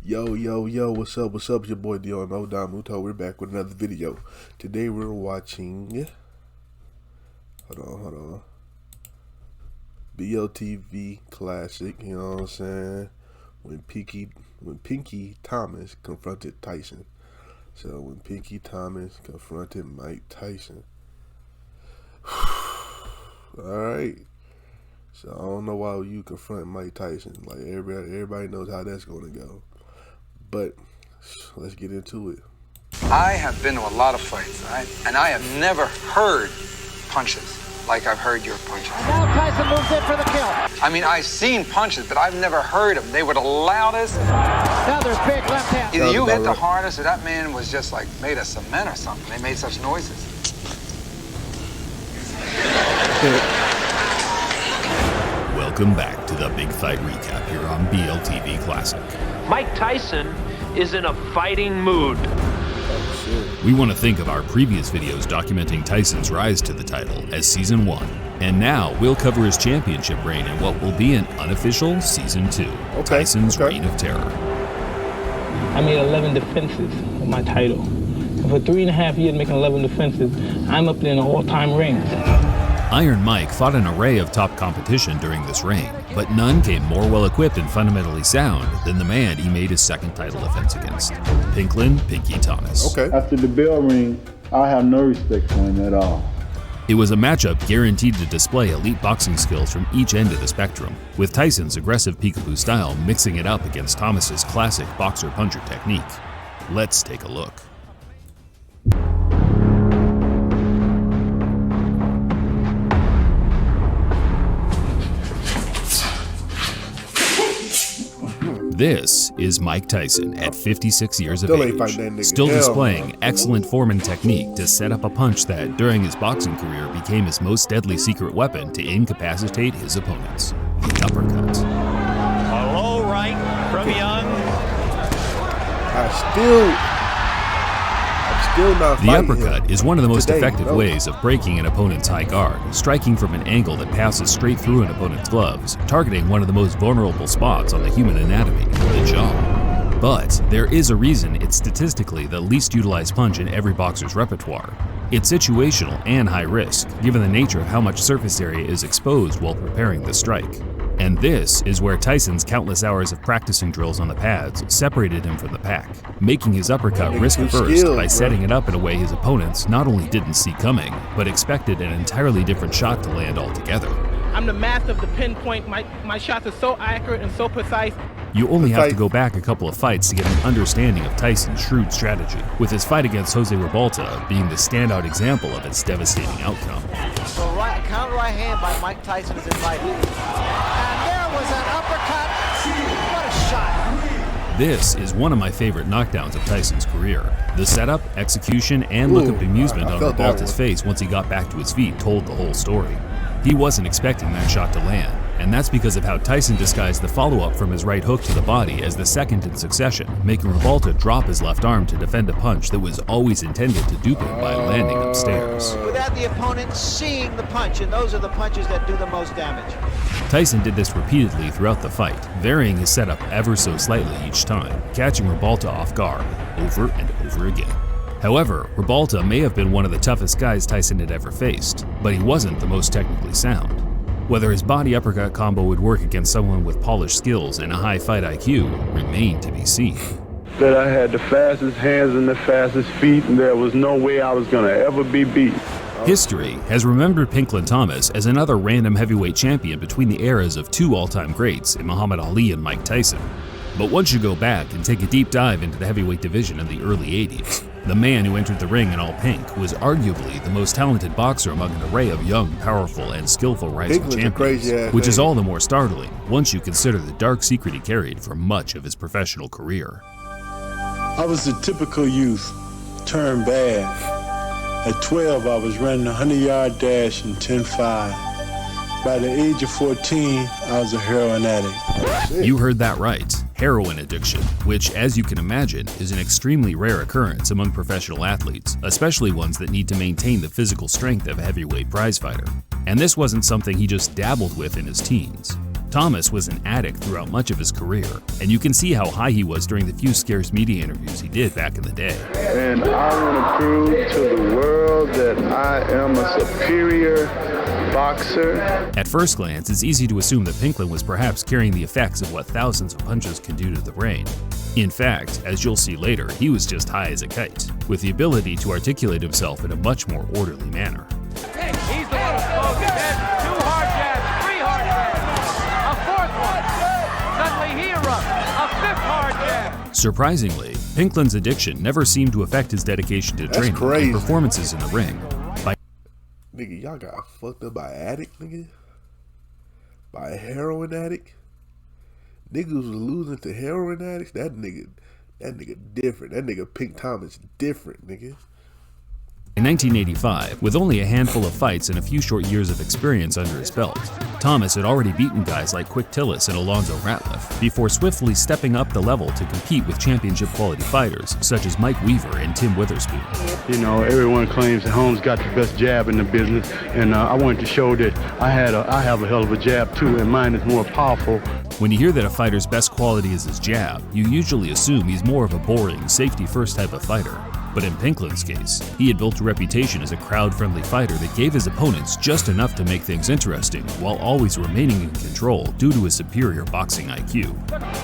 Yo, what's up? It's your boy Domuto. We're back with another video. Today we're watching, hold on, BLTV classic, you know what I'm saying? When Pinky Thomas confronted Tyson. So when Pinky Thomas confronted Mike Tyson. Alright. So I don't know why you confront Mike Tyson. Like everybody knows how that's gonna go. But let's get into it. I have been to a lot of fights, right? And I have never heard punches like I've heard your punches. And now Tyson moves in for the kill. I mean, I've seen punches, but I've never heard them. They were the loudest. Now there's big left hand. Either you hit the hardest or that man was just like made of cement or something. They made such noises. Welcome back to the Big Fight Recap here on BLTV Classic. Mike Tyson is in a fighting mood. We want to think of our previous videos documenting Tyson's rise to the title as Season 1. And now we'll cover his championship reign in what will be an unofficial Season 2, Tyson's Reign of Terror. I made 11 defenses of my title. And for 3.5 years making 11 defenses, I'm up there in the all-time ranks. Iron Mike fought an array of top competition during this reign, but none came more well-equipped and fundamentally sound than the man he made his second title defense against, Pinky Thomas. After the bell ring, I have no respect for him at all. It was a matchup guaranteed to display elite boxing skills from each end of the spectrum, with Tyson's aggressive peekaboo style mixing it up against Thomas's classic boxer-puncher technique. Let's take a look. This is Mike Tyson at 56 years of age, still displaying excellent form and technique to set up a punch that, during his boxing career, became his most deadly secret weapon to incapacitate his opponents, the uppercut. A low right from Young. The uppercut is one of the most effective ways of breaking an opponent's high guard, striking from an angle that passes straight through an opponent's gloves, targeting one of the most vulnerable spots on the human anatomy, the jaw. But there is a reason it's statistically the least utilized punch in every boxer's repertoire. It's situational and high risk, given the nature of how much surface area is exposed while preparing the strike. And this is where Tyson's countless hours of practicing drills on the pads separated him from the pack, making his uppercut risk-averse by setting it up in a way his opponents not only didn't see coming, but expected an entirely different shot to land altogether. I'm the master of the pinpoint. My shots are so accurate and so precise. You only have to go back a couple of fights to get an understanding of Tyson's shrewd strategy, with his fight against Jose Revolta being the standout example of its devastating outcome. So counter right hand by Mike Tyson is invited. And there was an uppercut. What a shot. This is one of my favorite knockdowns of Tyson's career. The setup, execution, and look of bemusement on Revolta's face once he got back to his feet told the whole story. He wasn't expecting that shot to land, and that's because of how Tyson disguised the follow-up from his right hook to the body as the second in succession, making Revolta drop his left arm to defend a punch that was always intended to dupe him by landing upstairs. Without the opponent seeing the punch, and those are the punches that do the most damage. Tyson did this repeatedly throughout the fight, varying his setup ever so slightly each time, catching Revolta off guard over and over again. However, Revolta may have been one of the toughest guys Tyson had ever faced, but he wasn't the most technically sound. Whether his body uppercut combo would work against someone with polished skills and a high fight IQ remained to be seen. That I had the fastest hands and the fastest feet, and there was no way I was gonna ever be beat. History has remembered Pinklon Thomas as another random heavyweight champion between the eras of two all-time greats in Muhammad Ali and Mike Tyson. But once you go back and take a deep dive into the heavyweight division in the early 80s, the man who entered the ring in all pink was arguably the most talented boxer among an array of young, powerful, and skillful rising champions, which is all the more startling once you consider the dark secret he carried for much of his professional career. I was a typical youth, turned bad. At 12, I was running a 100-yard dash in 10.5. By the age of 14, I was a heroin addict. You heard that right. Heroin addiction, which, as you can imagine, is an extremely rare occurrence among professional athletes, especially ones that need to maintain the physical strength of a heavyweight prizefighter. And this wasn't something he just dabbled with in his teens. Thomas was an addict throughout much of his career, and you can see how high he was during the few scarce media interviews he did back in the day. And I want to prove to the world that I am a superior boxer. At first glance, it's easy to assume that Pinklon was perhaps carrying the effects of what thousands of punches can do to the brain. In fact, as you'll see later, he was just high as a kite, with the ability to articulate himself in a much more orderly manner. Hey, he's the one who's spoken. There's 2 hard jabs, 3 hard jabs, a 4th one. Suddenly he erupts, a 5th hard jab. Surprisingly, Pinklon's addiction never seemed to affect his dedication to training and performances in the ring. Nigga, y'all got fucked up by addict, nigga? By a heroin addict? Niggas was losing to heroin addicts? That nigga different. That nigga Pink Thomas different, nigga. In 1985, with only a handful of fights and a few short years of experience under his belt, Thomas had already beaten guys like Quick Tillis and Alonzo Ratliff before swiftly stepping up the level to compete with championship-quality fighters such as Mike Weaver and Tim Witherspoon. You know, everyone claims that Holmes got the best jab in the business, and I wanted to show that I have a hell of a jab too, and mine is more powerful. When you hear that a fighter's best quality is his jab, you usually assume he's more of a boring, safety-first type of fighter. But in Pinklon's case, he had built a reputation as a crowd-friendly fighter that gave his opponents just enough to make things interesting, while always remaining in control due to his superior boxing IQ.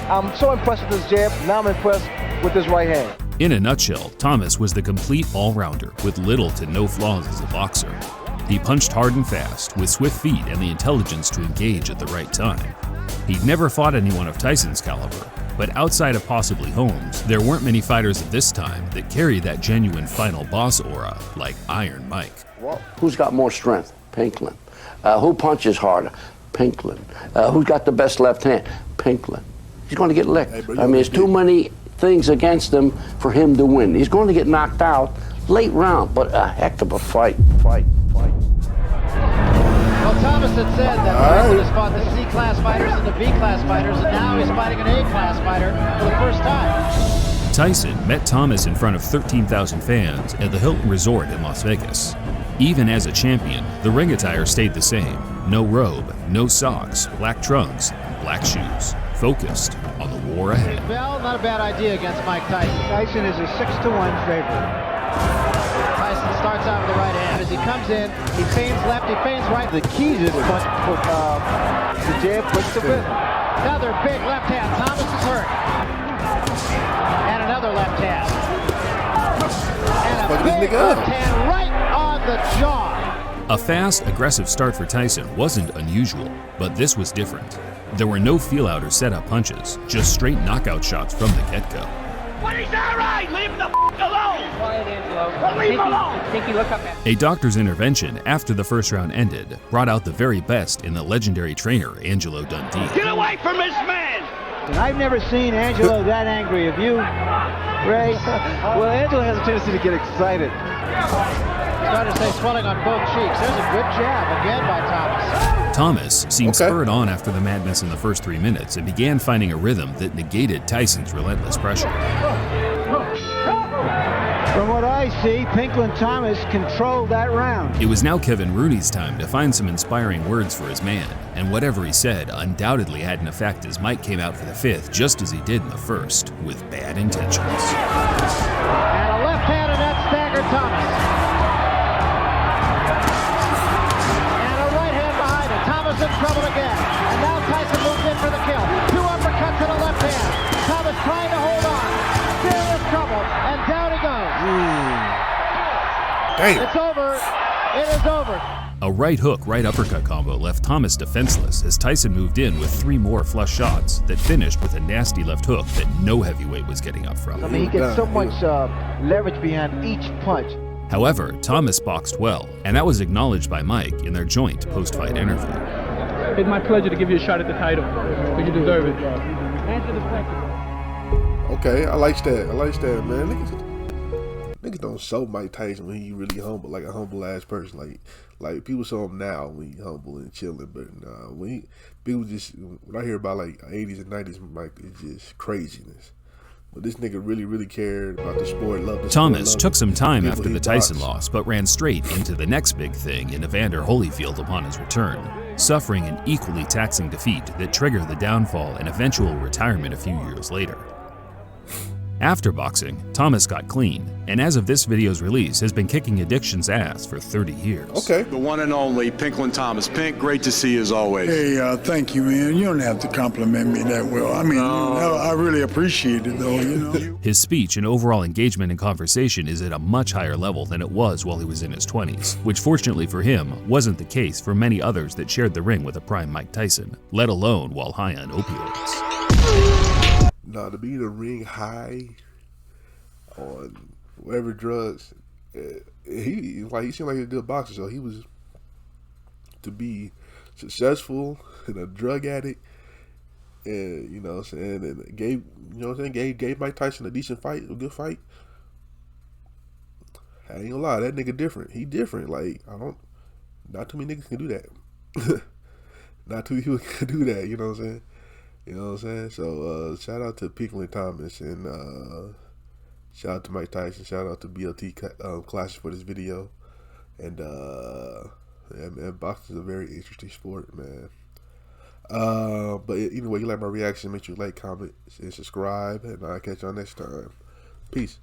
I'm so impressed with his jab, now I'm impressed with his right hand. In a nutshell, Thomas was the complete all-rounder with little to no flaws as a boxer. He punched hard and fast, with swift feet and the intelligence to engage at the right time. He'd never fought anyone of Tyson's caliber, but outside of possibly Holmes, there weren't many fighters of this time that carried that genuine final boss aura like Iron Mike. Well, who's got more strength? Pinklon. Who punches harder? Pinklon. Who's got the best left hand? Pinklon. He's going to get licked. Hey, bro, I mean, there's too many things against him for him to win. He's going to get knocked out late round, but a heck of a fight. Well, Thomas had said that Tyson has fought the C-class fighters and the B-class fighters, and now he's fighting an A-class fighter for the first time. Tyson met Thomas in front of 13,000 fans at the Hilton Resort in Las Vegas. Even as a champion, the ring attire stayed the same. No robe, no socks, black trunks, and black shoes. Focused on the war ahead. Well, not a bad idea against Mike Tyson. Tyson is a 6-1 favorite. Tyson starts out with the right hand. As he comes in, he feigns left, he feigns right. The key to the jab puts the whip. Another big left hand. Thomas is hurt. And another left hand. And a big left hand right on the jaw. A fast, aggressive start for Tyson wasn't unusual, but this was different. There were no feel-out or set-up punches, just straight knockout shots from the get-go. But he's all right! Leave him the alone! Quiet, Angelo. Leave him alone! Think you look up at A doctor's intervention after the first round ended brought out the very best in the legendary trainer, Angelo Dundee. Get away from this man! And I've never seen Angelo that angry. Have you, Ray? Well, Angelo has a tendency to get excited. Started to say swelling on both cheeks. There's a good jab again by Thomas. Thomas seemed spurred on after the madness in the first 3 minutes and began finding a rhythm that negated Tyson's relentless pressure. From what I see, Pinklon Thomas controlled that round. It was now Kevin Rooney's time to find some inspiring words for his man, and whatever he said undoubtedly had an effect as Mike came out for the 5th just as he did in the first, with bad intentions. And a left hand and that staggered Thomas. And a right hand behind it. Thomas in trouble again. And now Tyson moves in for the kill. 2 uppercuts and a left hand. Thomas trying to hold on. Serious trouble. And down he goes. Damn. It's over. It is over. A right hook, right uppercut combo left Thomas defenseless as Tyson moved in with 3 more flush shots that finished with a nasty left hook that no heavyweight was getting up from. I mean, he gets so much leverage behind each punch. However, Thomas boxed well, and that was acknowledged by Mike in their joint post-fight interview. It's my pleasure to give you a shot at the title, but you deserve it. Answer the question. Okay, I like that, man. Niggas don't show Mike Tyson when he really humble, like a humble ass person. Like people show him now when he humble and chilling, but when I hear about like 80s and 90s Mike, it's just craziness. But this nigga really cared about the sport, loved the sport. Thomas took some time after the Tyson loss, but ran straight into the next big thing in Evander Holyfield upon his return. suffering an equally taxing defeat that triggered the downfall and eventual retirement a few years later. After boxing, Thomas got clean, and as of this video's release, has been kicking addiction's ass for 30 years. Okay. The one and only Pinklon Thomas. Pink, great to see you as always. Hey, thank you, man. You don't have to compliment me that well. I mean, I really appreciate it, though, you know. His speech and overall engagement in conversation is at a much higher level than it was while he was in his 20s, which fortunately for him, wasn't the case for many others that shared the ring with a prime Mike Tyson, let alone while high on opioids. Nah, to be in the ring high on whatever drugs, he seemed like he was a good boxer. So he was to be successful and a drug addict, and you know what I'm saying, and gave Mike Tyson a decent fight, a good fight. I ain't gonna lie, that nigga different. He different. Like not too many niggas can do that. Not too many people can do that. You know what I'm saying? You know what I'm saying? So shout out to Pinklon Thomas, and shout out to Mike Tyson. Shout out to BLT Classic for this video. And yeah, man, boxing is a very interesting sport, man. But anyway, you like my reaction, make sure you like, comment, and subscribe, and I'll catch y'all next time. Peace.